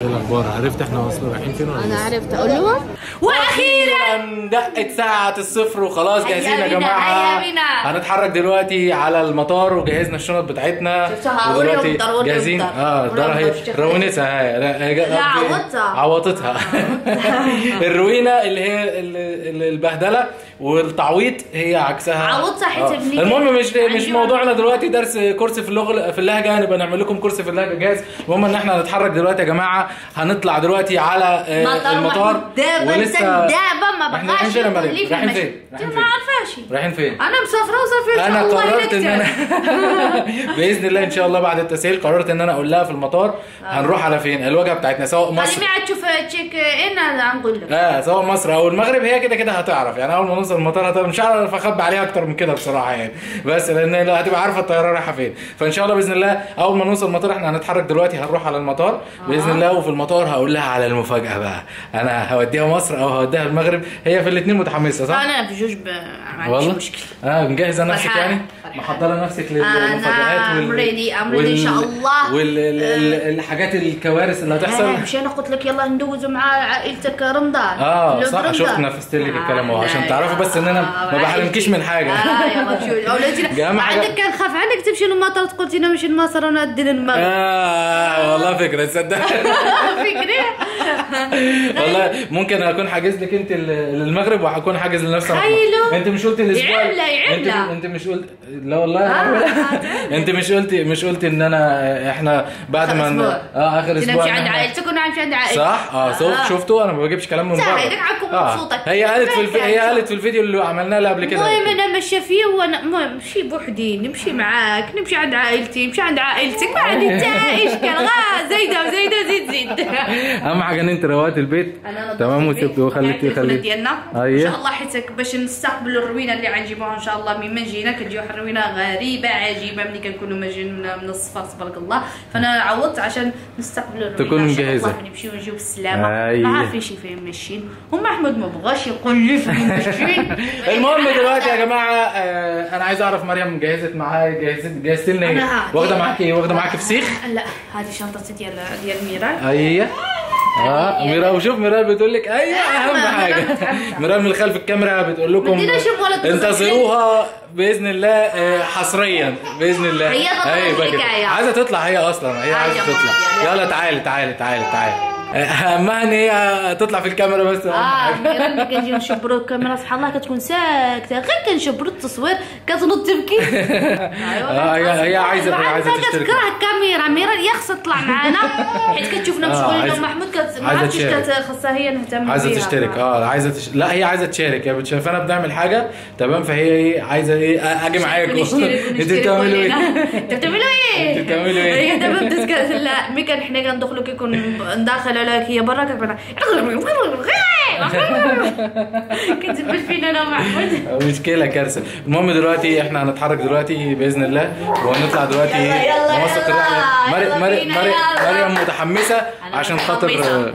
ايه الاخبار؟ عرفت احنا اصلا رايحين فين ولا انا عرفت اقول لهم. واخيرا دقت ساعة الصفر وخلاص جاهزين يا جماعة. هنتحرك دلوقتي على المطار وجهزنا الشنط بتاعتنا ودلوقتي جاهزين. الدار اهي روينتها عوضتها الروينة اللي هي البهدلة، والتعويض هي عكسها عوضتها. المهم مش موضوعنا دلوقتي درس كورس في اللهجة، هنبقى نعمل لكم كورس في اللهجة جاهز. المهم ان احنا هنتحرك دلوقتي يا جماعة، هنطلع دلوقتي على المطار ولسه ما بقاش رايحين فين؟ ما عارفاش رايحين فين؟ انا مسافره وسافرت. انا قررت ان انا باذن الله ان شاء الله بعد التسهيل قررت ان انا اقول لها في المطار هنروح على فين الوجهه بتاعتنا، سواء مصر قال لي تشوف تشيك ان هنقول لك سواء مصر او المغرب. هي كده كده هتعرف يعني، اول ما نوصل المطار هتعرف. مش هعرف اخبي عليها اكتر من كده بصراحه يعني، بس لان هتبقى عارفه الطياره رايحه فين. فان شاء الله باذن الله اول ما نوصل المطار احنا هنتحرك دلوقتي، هنروح على المطار باذن الله. وفي المطار هقول لها على المفاجاه بقى، انا هوديها مصر او هوديها المغرب. هي في الاثنين متحمسه صح؟ انا في جوج ما عنديش مشكله. مجهزه نفسك يعني، محضره نفسك للمفاجآت امريدي ان شاء الله، والحاجات الكوارث اللي هتحصل. مش انا قلت لك يلا ندوزوا مع عائلتك رمضان. صح، شفت نفست لك الكلام اهو عشان تعرفوا بس ان انا ما بحرمكيش من حاجه. يلا شو اولادي عندك كان خاف عنك تمشي للمطار تقول لي نمشي لمصر ونأذن المغرب. والله فكره تصدق. فكره والله ممكن اكون حاجز لك انت للمغرب وهكون حاجز لنفسي. انت مش قلت الاسبوع انت مش قلت لا والله انت مش قلت ان احنا بعد ما اخر اسبوع نمشي عند عائلتك ونمشي عند عائلتك صح. شفتوا انا ما بجيبش كلام من بره. هي قالت في الفيديو اللي عملناه له قبل كده. المهم انا ماشيه فيه وانا نمشي بوحدي، نمشي معاك، نمشي عند عائلتي، نمشي عند عائلتك، ما عندي حتى اشكال. زايده زيد. اهم حاجه ان انت روقت البيت تمام وسبت وخليتي ديالنا ان شاء الله، حيت باش نستقبلوا الروينه اللي غنجيبوها ان شاء الله. من جينا كتجيو الروينه غريبه عجيبه ملي كنكونوا ماجيين من الصفر تبارك الله. فانا عوضت عشان نستقبلوا الروينه تكون مجهزه، نمشيو نجيو بالسلامه. ما عارفينش فين ماشيين، ومحمود ما بغاش يقول لي فين ماشيين. المهم دلوقتي يا جماعه انا عايز اعرف مريم جهزت معايا جهزت لنا ايه؟ واخده معاكي فسيخ؟ لا هذه شنطتي ديال ميرال. ايوه ميرال. وشوف ميرال بتقول لك ايوه اهم حاجه. ميرال من خلف الكاميرا بتقول لكم انتظروها باذن الله حصريا باذن الله. هي عايزه تطلع، هي اصلا هي عايزه تطلع. يلا تعالي اهمها ان هي تطلع في الكاميرا بس. ميرال كنجيو نشبروا الكاميرا سبحان الله كتكون ساكته، غير كنشبروا التصوير كتنوض تبكي. هي عايزه تشترك. كتكره الكاميرا. ميرال يا خصها تطلع معنا حيت كتشوفنا مشغولين ومحمود ما عرفتش خصها هي نهتم بيها. عايزه تشترك. لا هي عايزه تشارك يا بنت. شايفانا بنعمل حاجه تمام، فهي عايزه اجي معاكم. انتوا بتعملوا ايه؟ هي دابا بدات لا مي كان حنا كندخلوا كيكون داخل عليك هي برا كتبان كتبل فينا انا ومحمود. مشكله كارثه. المهم دلوقتي احنا هنتحرك دلوقتي باذن الله وهنطلع دلوقتي نوثق الرحله. مريم متحمسه عشان خاطر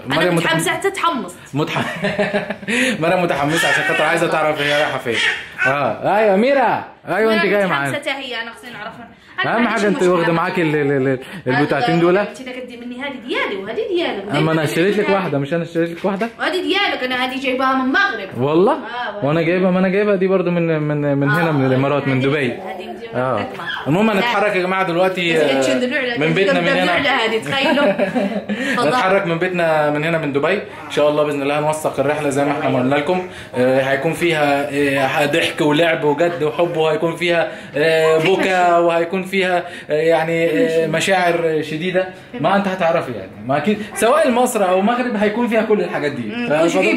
مريم متحمسه حتى تحمصت. مريم متحمسه عشان خاطر عايزه تعرف هي رايحه فين. ايوه ميرا، ايوه انت جايه معانا. متحمسه هي انا خصني نعرفها. اهم حاجه انت واخده معاكي البتاعتين دول. انت كدير مني هذه ديالي وهذه ديالك. اما انا اشتريت لك واحده، مش انا اشتريت لك واحده وهذه ديالك. انا هذه جايباها من المغرب والله. وانا جايبها، ما انا جايبها دي برضو من هنا من الامارات من دبي. المهم هنتحرك يا جماعه دلوقتي من بيتنا من هنا. هذه تخيلوا نتحرك من بيتنا من هنا من دبي ان شاء الله باذن الله. نوثق الرحله زي ما احنا قلنا لكم. هيكون فيها ضحك ولعب وجد وحب، وهيكون فيها بكا، وهيكون فيها يعني مشاعر شديده. ما انت هتعرفي يعني، ما اكيد سواء مصر او المغرب هيكون فيها كل الحاجات دي.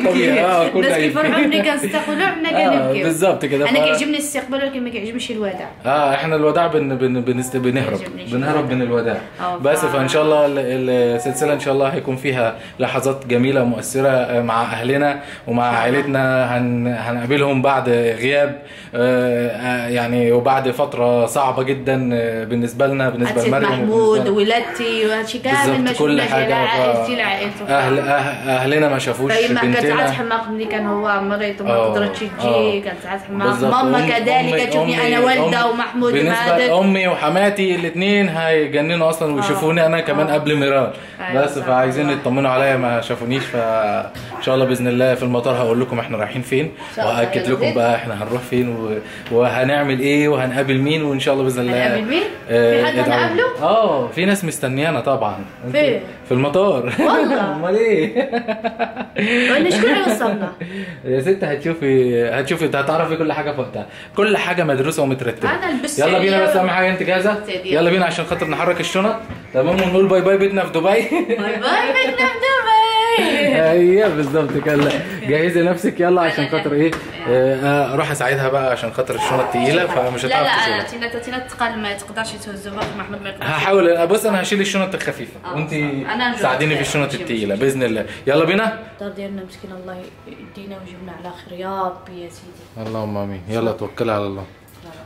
طبيعي. الناس كيفرحوا ملي كنستقبلوا حنا كنبكيو. بالظبط كده. انا كيعجبني الاستقبال ولكن ما كيعجبنيش الوداع. احنا الوداع بنهرب من الوداع بس. فان شاء الله السلسله ان شاء الله هيكون فيها لحظات جميله مؤثره مع اهلنا ومع عائلتنا. هنقابلهم بعد غياب يعني، وبعد فتره صعبه جدا بالنسبه لنا، بالنسبه لمريم محمود وولادتي وهادشي كامل ما كل حاجه. اهلنا ما شافوش بنتنا. كانت ساعات حماق ملي كان هو مريض وما قدرتش تجي. كانت ساعات حماق. ماما كذلك تشوفني انا والده ومحمود مع امي وحماتي الاثنين هيجننوا اصلا ويشوفوني انا كمان قبل ميران. بس فعايزين يطمنوا عليا ما شافونيش، فان شاء الله باذن الله في المطار هقول لكم احنا رايحين فين، وهاكد لكم بقى احنا هنروح فين وهنعمل ايه وهنقابل مين، وان شاء الله باذن الله. هنقابل مين؟ في حد هنقابله؟ في ناس مستنيانا طبعا. فين؟ في المطار. والله امال ايه؟ قولنا شكون هيوصلنا؟ يا ست هتشوفي انت هتعرفي كل حاجه في وقتها، كل حاجه مدروسه ومترتبه. انا البس يلا بينا، بس اهم حاجه انت جاهزه؟ يلا بينا عشان خاطر نحرك الشنط تمام ونقول باي باي بيتنا في دبي. باي باي بيتنا في دبي. ايوه بالظبط كده. جهزي نفسك يلا عشان خاطر ايه، اروح اساعدها بقى عشان خاطر الشنط تقيله فمش هتعرف تشيلها. لا تينا تقال ما تقدرش تهزوها محمد ما يقدرش. هحاول. بص انا هشيل الشنط الخفيفه وانت ساعديني في الشنط الثقيله باذن الله. يلا بينا. الدار ديالنا مسكين الله يدينا ويجيبنا على خير يا ربي يا سيدي. اللهم امين. يلا توكلي على الله.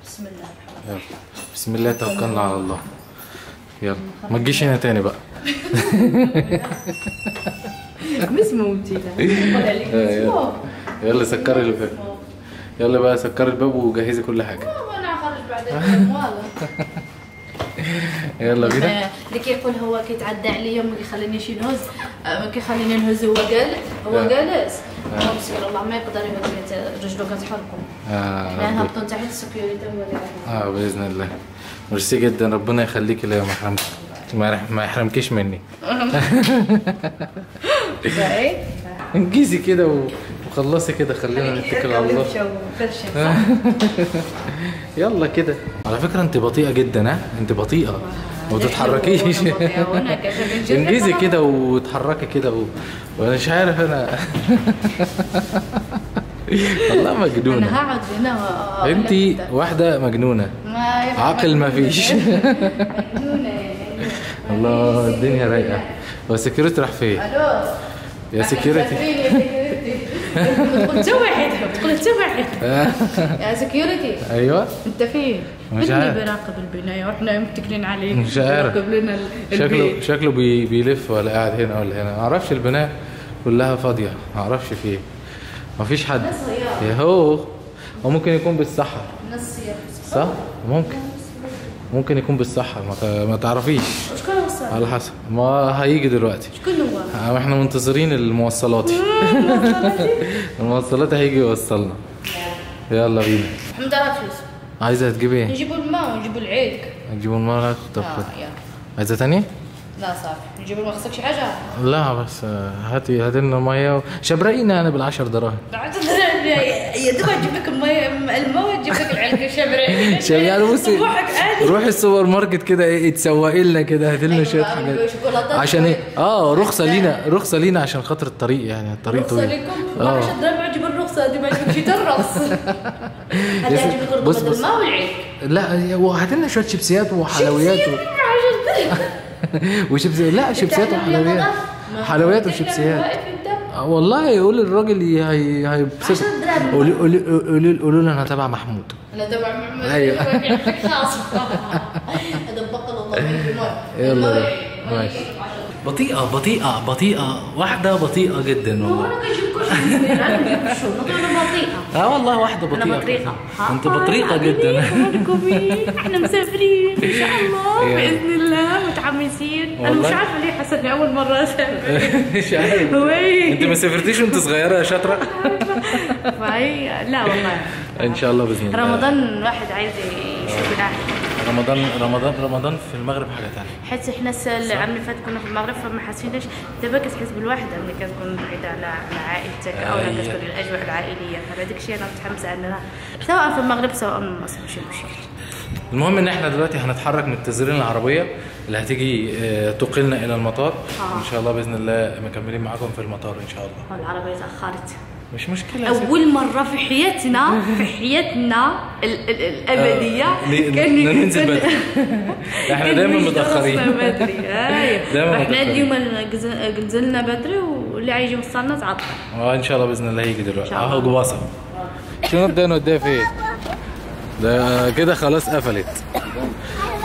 بسم الله. يلا بسم الله توكلنا على الله. يلا ما تجيش هنا تاني بقى. مش موتي لا. يلا سكري الباب. يلا بقى سكري الباب وجهزي كل حاجه. انا هخرج بعد اليوم والله. يلا بينا. اللي كيقول هو كيتعدى عليا وما كيخلينيش نهز، ما كيخليني نهز هو جالس. هو مسكين الله ما يقدر يهز رجلو كتحركو. حنا نهبطو تحت السكيورتي هو اللي باذن الله. ميرسي جدا، ربنا يخليكي ليا ما يحرمكيش مني. انجزي كده وخلصي كده، خلينا نتكل على الله. يلا كده. على فكره انت بطيئه جدا. انت بطيئه ما بتتحركيش. انجزي كده وتحركي كده وانا مش عارف انا. والله مجنونه. انا هقعد هنا. انت واحده مجنونه، عقل ما فيش. مجنونه. الله الدنيا رايقه. هو السكيورتي راح فين؟ الو يا سكيورتي. تقول واحد يا سكيورتي. ايوه انت فين؟ مش عارف. بيراقب البنايه واحنا متكلين عليه. مش عارف. بيراقب لنا البيت. شكله بيلف ولا قاعد هنا ولا هنا، ما اعرفش. البنايه كلها فاضيه، ما اعرفش فيه، ما فيش حد. هو ممكن يكون بالصحة. صح؟ ممكن يكون بالصحة، ما تعرفيش. شكون وصل؟ على حسب ما هيجي دلوقتي. شكون هو؟ احنا منتظرين الموصلات. الموصلات هيجي يوصلنا. يلا بينا. حمد الله فلوس. عايزة تجيبي ايه؟ نجيبوا الماء ونجيبوا العيد. نجيبوا الماء. طب عايزة تاني؟ لا صافي. نجيبوا ما خصك شي حاجة؟ لا بس هاتي لنا مية شبرقينا انا ب10 دراهم. يا دوب اجيب لك الماء واجيب لك العلقة شبرقينا. يعني بصي روحي السوبر ماركت كده ايه تسوقي لنا كده، هاتي لنا شوية حاجات عشان ايه؟ رخصة لينا عشان خاطر الطريق، يعني الطريق طويل. رخصة لكم؟ 10 دراهم اجيب الرخصة دي، ما يجيبش ترخص. هاتي اجيب لك رخصة الماء والعيد. لا وهاتي لنا شوية شيبسيات وحلويات وشيبسيات. لا شيبسيات وحلويات. حلويات وشيبسيات. والله يقول الراجل هيبسط. قولوا له انا تبع محمود. انا تبع محمود. ايوه. خلاص. هذا بقى الله يلا ماشي. بطيئة واحدة بطيئة جدا والله. انا كنجيب انا بطيئة. والله واحدة بطيئة. انا بطريقة. انت بطريقة جدا. احنا مسافرين ان شاء الله باذن الله متحمسين. انا مش عارفة ليه حاسة اني اول مرة اسافر. مش عارف. انت ما سافرتيش وانت صغيرة يا شاطرة؟ لا والله. ان شاء الله باذن الله. رمضان الواحد عايز يشوف العالم. رمضان في المغرب حاجه ثانيه. حيت احنا العام اللي فات كنا في المغرب فما حسيناش. دابا كتحس بالوحده ملي كتكون بعيده على عائلتك او كتكون الاجواء العائليه، فهذاك الشيء انا متحمسه انها سواء في المغرب سواء من مصر ماشي مشكل. المهم ان احنا دلوقتي هنتحرك من التزرين العربيه اللي هتيجي تقلنا الى المطار. ان شاء الله باذن الله مكملين معاكم في المطار ان شاء الله. العربيه تاخرت. مش مشكلة. أول مرة في حياتنا الأبدية كان ننزل بدري. احنا دايما متأخرين. احنا اليوم نزلنا بدري واللي عايز يوصلنا تعطل. ان شاء الله باذن الله هيجي دلوقتي. اهو جواصة. شنو نوديها فين؟ ده كده خلاص قفلت.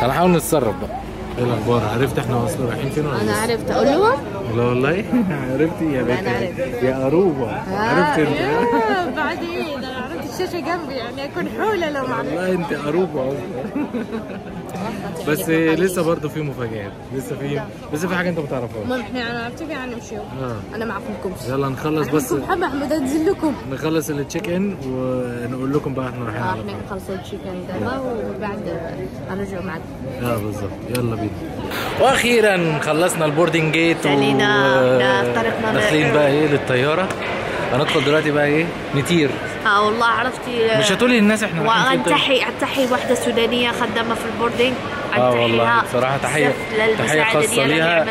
هنحاول نتصرف بقى. ايه الاخبار؟ عرفت احنا اصلا رايحين فين ولا؟ انا عرفت اقول لهم؟ لا والله عرفتي يا بنت. انا عرفت يا قروبه. عرفت انت؟ بعدين انا عرفت الشاشه جنبي يعني اكون حوله لو ما والله انت قروبه اصلا. بس لسه برضه في مفاجآت، لسه في حاجه انت ما تعرفهاش. المهم احنا انا عرفت يعني نمشيو. انا معكمكمش. يلا نخلص بس محمد احمد انزل لكم. نخلص التشيك ان ونقول لكم بقى احنا رايحين على احنا فين. نخلص التشيك ان دابا وبعد نرجعوا معكم. بالظبط. يلا بينا. واخيرا خلصنا البوردنج جيت داخلين بقى ايه للطياره. هندخل دلوقتي بقى ايه نطير. والله عرفتي مش هتقولي للناس احنا وانتحي واحده سودانيه خدامه في البوردنج. والله بصراحه تحيه خاصه ليها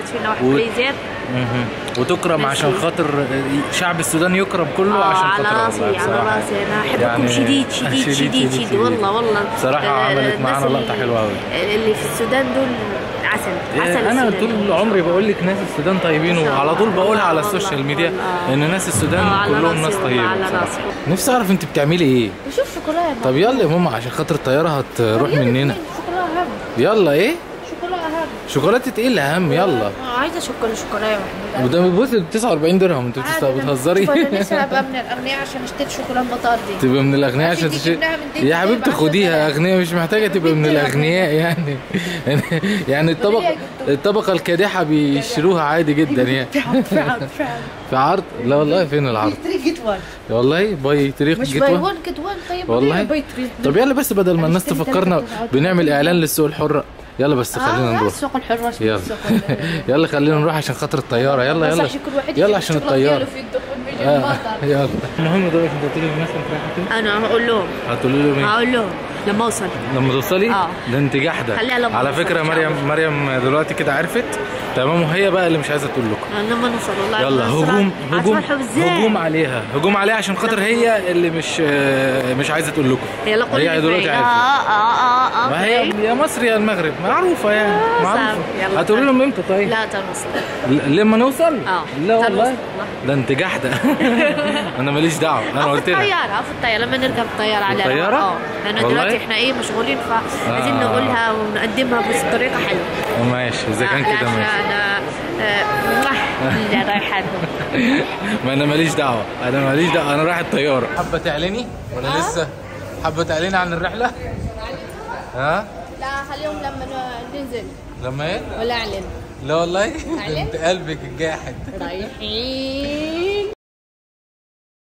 وتكرم عشان خاطر شعب السودان يكرم كله عشان خاطر على راسي انا احبكم يعني شديد والله بصراحه عملت معانا لقطه حلوه قوي. اللي في السودان دول عسل انا طول عمري بقول لك ناس السودان طيبين وعلى طول بقولها على السوشيال ميديا ان ناس السودان كلهم ناس طيبين. نفسي اعرف انت بتعملي ايه. بشوف شوكولاته. طب يلا يا ماما عشان خاطر الطياره هتروح مننا. يلا ايه شوكولاته ايه اللي اهم؟ يلا عايزه شوكولاته. وده بص ب 49 درهم. انت بتهزري؟ انا لسه ابقى من الاغنياء عشان اشتري شوكولاته بطار دي. تبقى من الاغنياء عشان تشتري يا حبيبتي خديها. اغنياء مش محتاجه تبقى من الاغنياء يعني الطبقه الكادحه بيشتروها عادي جدا يعني. في عرض؟ لا والله فين العرض؟ والله باي طريق مش باي 1 كت 1. طيب والله طب يلا بس بدل ما الناس تفكرنا بنعمل اعلان للسوق الحر. يلا بس خلينا نروح السوق الحر. يلا خلينا نروح عشان خاطر الطياره. يلا عشان الطياره. يلا. المهم دلوقتي انت قلت لي الناس رايحه فين؟ انا هقول لهم. هتقولي لهم ايه؟ هقول لهم لما اوصل. لما توصلي؟ ده انت جحده. على فكره مريم دلوقتي كده عرفت تمام وهي بقى اللي مش عايزه تقول لكم. لما نوصل والله. يلا هجوم عليها عشان خاطر هي اللي مش عايزه تقول لكم. هي دلوقتي عرفت. ما هي يا مصر يا المغرب معروفه يعني معروفه. هتقولي لهم امتى طيب؟ لا تنوصل. لما نوصل؟ لا والله ده انت جحده. انا ماليش دعوه. انا قلت لك في الطياره لما نركب الطياره على الطياره. لان دلوقتي احنا مشغولين فعايزين نقولها ونقدمها بطريقه حلوه. ماشي اذا كان كده ماشي. انا رايحه ما انا ماليش دعوه. انا رايح الطياره. حابه تعلني ولا لسه؟ حابه تعلني عن الرحله؟ لا خليهم لما ننزل. لما ايه؟ ولا اعلن. لا والله انت قلبك الجاحد. رايحين